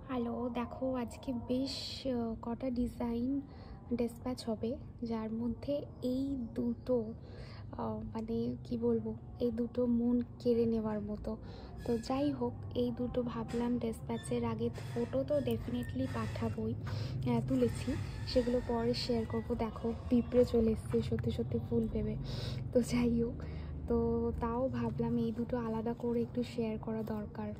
Hello, দেখো আজকে বেশ কটা ডিজাইন ডিসপ্যাচ হবে, যার মধ্যে এই দুটো মানে কি বলবো, এই দুটো মন কেড়ে নেওয়ার মতো। তো যাই হোক, এই দুটো ভাবলাম ডিসপ্যাচের আগে ফটো তো ডেফিনেটলি পাঠাবোই, তুলেছি, সেগুলো পরে শেয়ার করব। দেখো পিঁপড়ে চলে এসছে সত্যি সত্যি ফুল ভেবে। তো যাই হোক, তো তাও ভাবলাম এই দুটো আলাদা করে একটু শেয়ার করা দরকার।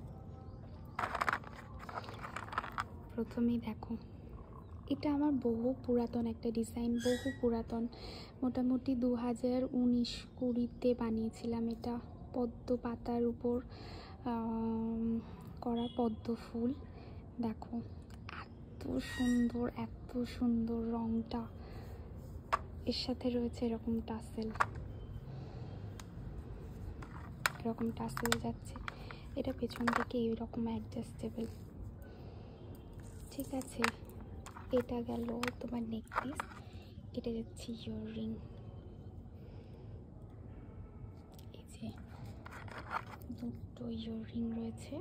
প্রথমেই দেখো, এটা আমার বহু পুরাতন একটা ডিজাইন, বহু পুরাতন, মোটামুটি 2019-20 বানিয়েছিলাম এটা। পদ্ম পাতার উপর করা পদ্ম ফুল। দেখো এত সুন্দর, এত সুন্দর রংটা। এর সাথে রয়েছে এরকম টাসেল, এরকম টাসেল যাচ্ছে। এটা পেছন থেকে এরকম অ্যাডজাস্টেবল, ঠিক আছে। এটা গেল তোমার নেকপিস, এটা যাচ্ছে ইয়াররিং। এই যে দুটো ইয়াররিং রয়েছে,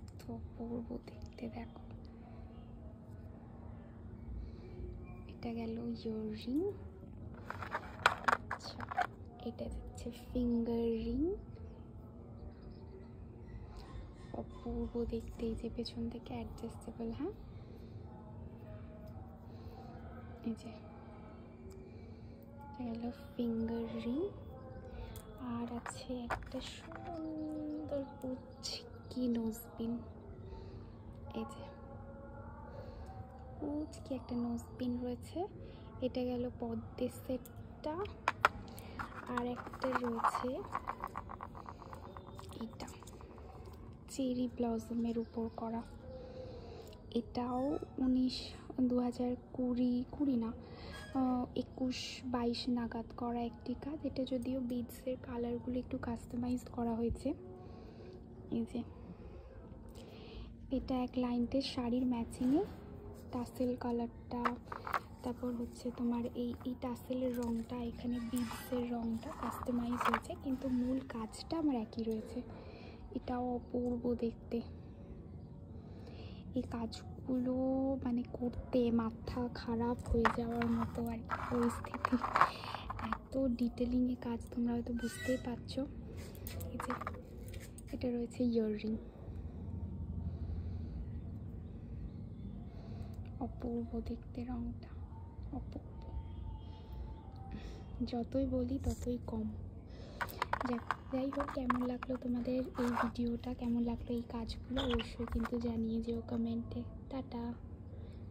এত পরবো দেখতে। দেখো এটা গেল ইয়াররিং। আচ্ছা, এটা যাচ্ছে ফিঙ্গার রিং, অপূর্ব দেখতে। এই যে পেছন থেকে অ্যাডজাস্টেবল। হ্যাঁ, এই যে এটা গেল ফিঙ্গার রিং। আর আছে একটা সুন্দর পুচকি নোজপিন। এই যে পুচকি একটা নোজপিন রয়েছে। এটা গেল পদ্মের সেটটা। আর একটা রয়েছে এটা চেরি ব্লজমের উপর করা। এটাও 2020 না, 21-22 নাগাদ করা একটি কাজ। এটা যদিও বিডসের কালারগুলো একটু কাস্টমাইজ করা হয়েছে। এই যে এটা এক লাইনতে শাড়ির ম্যাচিংয়ে টাসেল কালারটা, তারপর হচ্ছে তোমার এই টাসেলের রঙটা, এখানে বিডসের রঙটা কাস্টমাইজ হয়েছে, কিন্তু মূল কাজটা আমার একই রয়েছে। এটাও অপূর্ব দেখতে। এই কাজগুলো মানে করতে মাথা খারাপ হয়ে যাওয়ার মতো আর কি পরিস্থিতি। এত ডিটেলিংয়ে কাজ, তোমরা হয়তো বুঝতেই পারছো। এই যে এটা রয়েছে ইয়াররিং, অপূর্ব দেখতে রঙটা, অপূর্ব। যতই বলি ততই কম। যাই হোক, কেমন লাগলো তোমাদের এই ভিডিওটা, কেমন লাগলো এই কাজগুলো, অবশ্যই কিন্তু জানিয়ে যেও কমেন্টে। টাটা।